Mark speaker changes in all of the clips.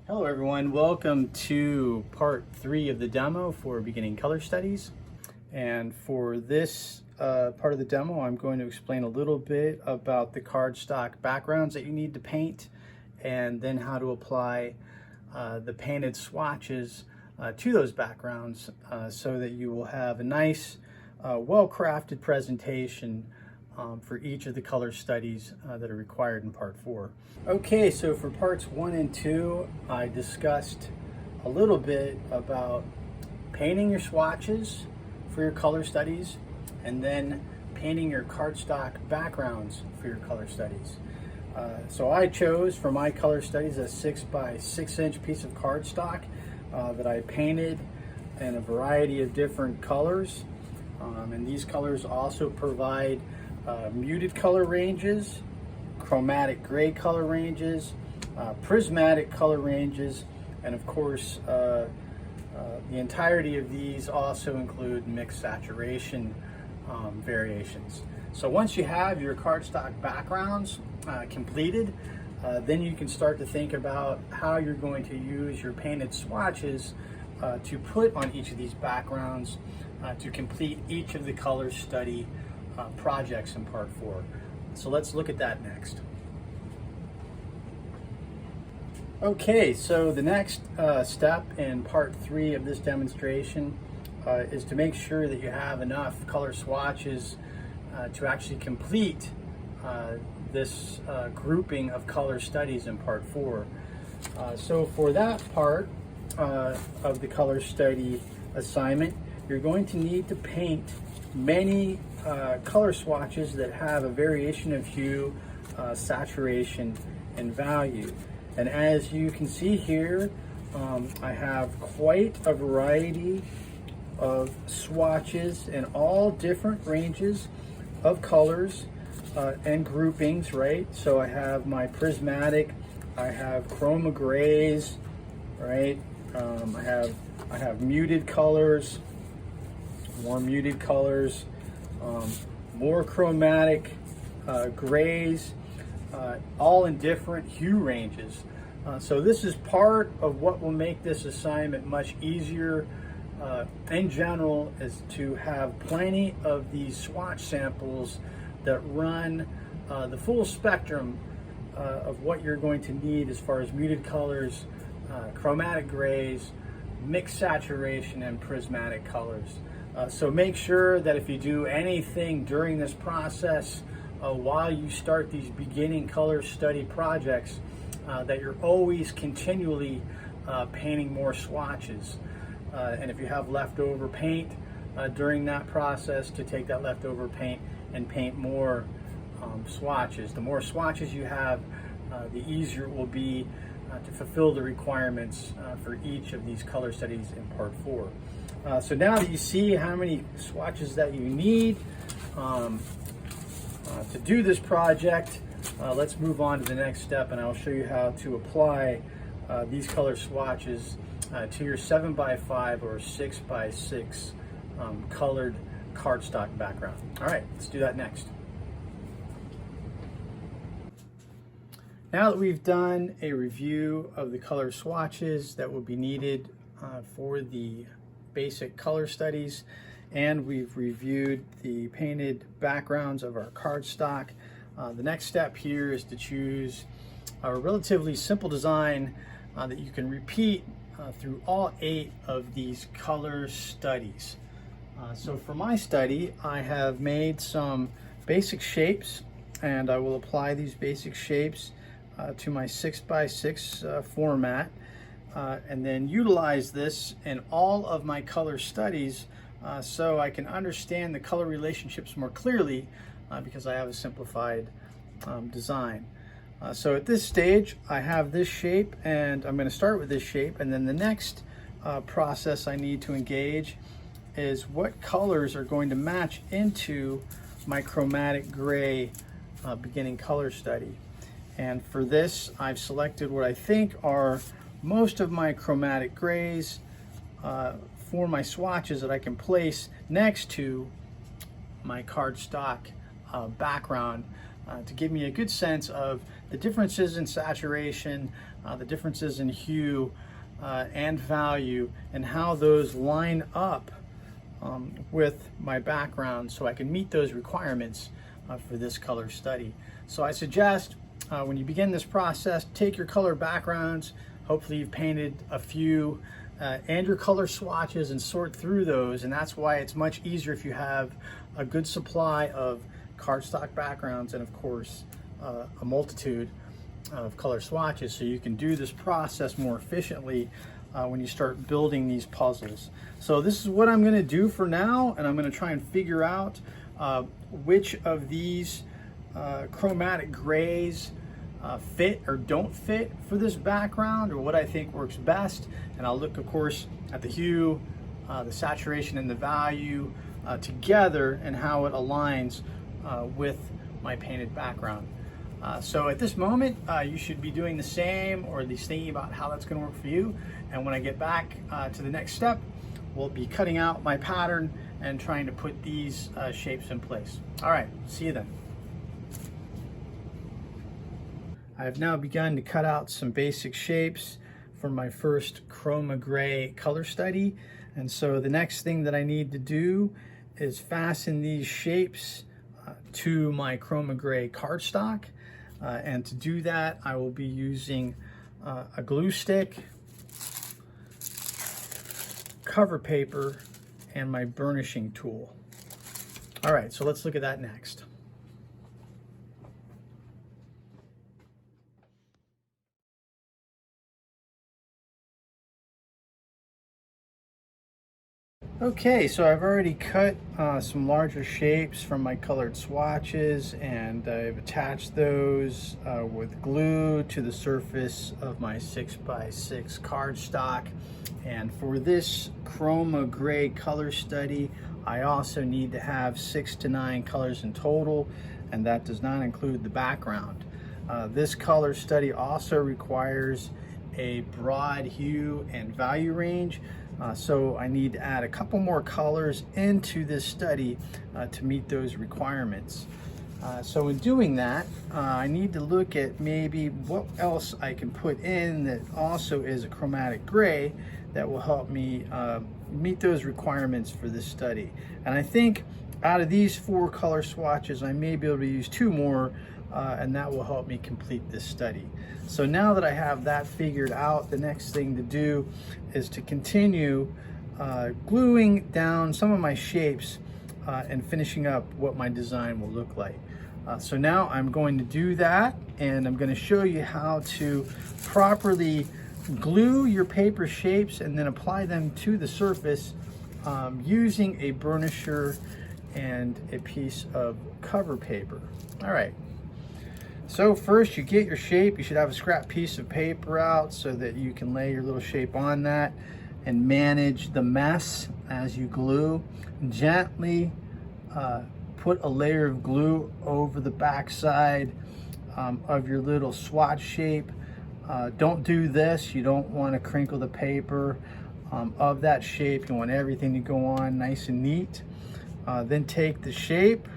Speaker 1: Hello everyone, welcome to part 3 of the demo for beginning color studies. And for this part of the demo, I'm going to explain a little bit about the cardstock backgrounds that you need to paint, and then how to apply the painted swatches to those backgrounds so that you will have a nice, well-crafted presentation for each of the color studies that are required in part 4. Okay, so for parts 1 and 2, I discussed a little bit about painting your swatches for your color studies, and then painting your cardstock backgrounds for your color studies. So I chose for my color studies a 6 by 6 inch piece of cardstock that I painted in a variety of different colors. And these colors also provide muted color ranges, chromatic gray color ranges, prismatic color ranges, and of course the entirety of these also include mixed saturation variations. So once you have your cardstock backgrounds completed, then you can start to think about how you're going to use your painted swatches to put on each of these backgrounds to complete each of the color study projects in part 4. So let's look at that next. Okay, so the next step in part 3 of this demonstration is to make sure that you have enough color swatches to actually complete this grouping of color studies in part 4. So for that part of the color study assignment, you're going to need to paint many color swatches that have a variation of hue, saturation, and value. And as you can see here, I have quite a variety of swatches in all different ranges of colors and groupings, right? So I have my prismatic, I have chroma grays, right? I have muted colors, more muted colors, more chromatic grays, all in different hue ranges. So this is part of what will make this assignment much easier in general, is to have plenty of these swatch samples that run the full spectrum of what you're going to need as far as muted colors, chromatic grays, mixed saturation, and prismatic colors. So make sure that if you do anything during this process, while you start these beginning color study projects, that you're always continually painting more swatches. And if you have leftover paint during that process, to take that leftover paint and paint more swatches. The more swatches you have, the easier it will be to fulfill the requirements for each of these color studies in part 4. So now that you see how many swatches that you need to do this project, let's move on to the next step, and I'll show you how to apply these color swatches to your 7 by 5 or 6 by 6 colored cardstock background. All right, let's do that next. Now that we've done a review of the color swatches that will be needed for the basic color studies, and we've reviewed the painted backgrounds of our cardstock, the next step here is to choose a relatively simple design that you can repeat through all 8 of these color studies. So for my study, I have made some basic shapes, and I will apply these basic shapes to my 6 by 6 format, and then utilize this in all of my color studies so I can understand the color relationships more clearly because I have a simplified design. So at this stage, I have this shape, and I'm going to start with this shape, and then the next process I need to engage is what colors are going to match into my chromatic gray beginning color study. And for this, I've selected what I think are most of my chromatic grays for my swatches that I can place next to my cardstock background to give me a good sense of the differences in saturation, the differences in hue and value, and how those line up with my background so I can meet those requirements for this color study. So I suggest when you begin this process, take your color backgrounds, hopefully you've painted a few, and your color swatches, and sort through those. And that's why it's much easier if you have a good supply of cardstock backgrounds and of course a multitude of color swatches, so you can do this process more efficiently when you start building these puzzles. So this is what I'm going to do for now, and I'm going to try and figure out which of these chromatic grays fit or don't fit for this background, or what I think works best. And I'll look, of course, at the hue, the saturation, and the value together, and how it aligns with my painted background. So at this moment, you should be doing the same, or at least thinking about how that's going to work for you. And when I get back to the next step, we'll be cutting out my pattern and trying to put these shapes in place. All right, see you then. I've now begun to cut out some basic shapes for my first chroma gray color study. And so the next thing that I need to do is fasten these shapes to my chroma gray cardstock. And to do that, I will be using a glue stick, cover paper, and my burnishing tool. All right, so let's look at that next. Okay, so I've already cut some larger shapes from my colored swatches, and I've attached those with glue to the surface of my 6x6 cardstock. And for this chroma gray color study, I also need to have 6 to 9 colors in total, and that does not include the background. This color study also requires a broad hue and value range. So I need to add a couple more colors into this study to meet those requirements. So in doing that, I need to look at maybe what else I can put in that also is a chromatic gray that will help me meet those requirements for this study. And I think out of these 4 color swatches, I may be able to use 2 more, and that will help me complete this study. So now that I have that figured out, the next thing to do is to continue gluing down some of my shapes and finishing up what my design will look like. So now I'm going to do that, and I'm going to show you how to properly glue your paper shapes and then apply them to the surface using a burnisher and a piece of cover paper. All right. So first, you get your shape. You should have a scrap piece of paper out so that you can lay your little shape on that and manage the mess as you glue. Gently put a layer of glue over the backside of your little swatch shape. Don't do this. You don't want to crinkle the paper of that shape. You want everything to go on nice and neat. Then take the shape.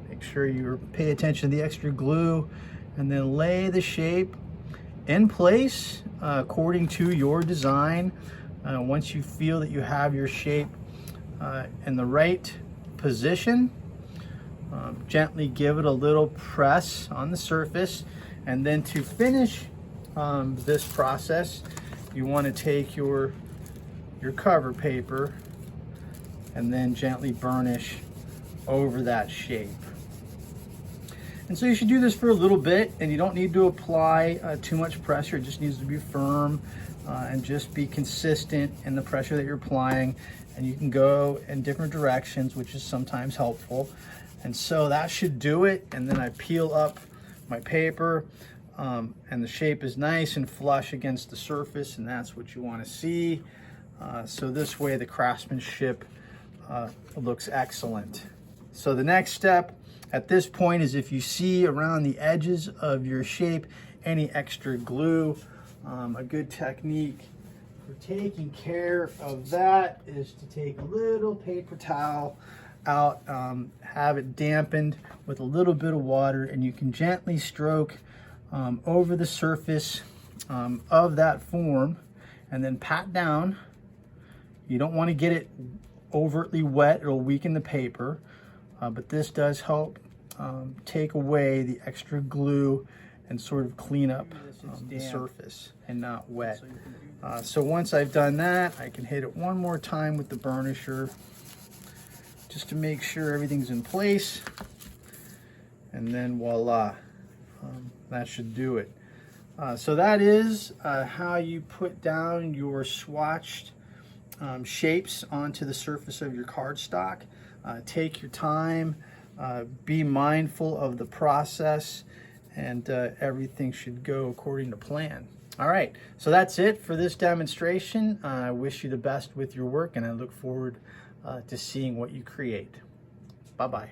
Speaker 1: Make sure you pay attention to the extra glue, and then lay the shape in place according to your design. Once you feel that you have your shape in the right position, gently give it a little press on the surface. And then to finish this process, you want to take your cover paper and then gently burnish over that shape. And so you should do this for a little bit, and you don't need to apply too much pressure. It just needs to be firm and just be consistent in the pressure that you're applying. And you can go in different directions, which is sometimes helpful. And so that should do it. And then I peel up my paper, and the shape is nice and flush against the surface, and that's what you want to see. So this way the craftsmanship looks excellent. So the next step at this point is, if you see around the edges of your shape any extra glue, a good technique for taking care of that is to take a little paper towel out, have it dampened with a little bit of water, and you can gently stroke over the surface of that form and then pat down. You don't want to get it overtly wet, it'll weaken the paper, but this does help take away the extra glue and sort of clean up the surface and not wet. So once I've done that, I can hit it one more time with the burnisher just to make sure everything's in place, and then voila, that should do it. So that is how you put down your swatched shapes onto the surface of your cardstock. Take your time, be mindful of the process, and everything should go according to plan. All right, so that's it for this demonstration. I wish you the best with your work, and I look forward to seeing what you create. Bye-bye.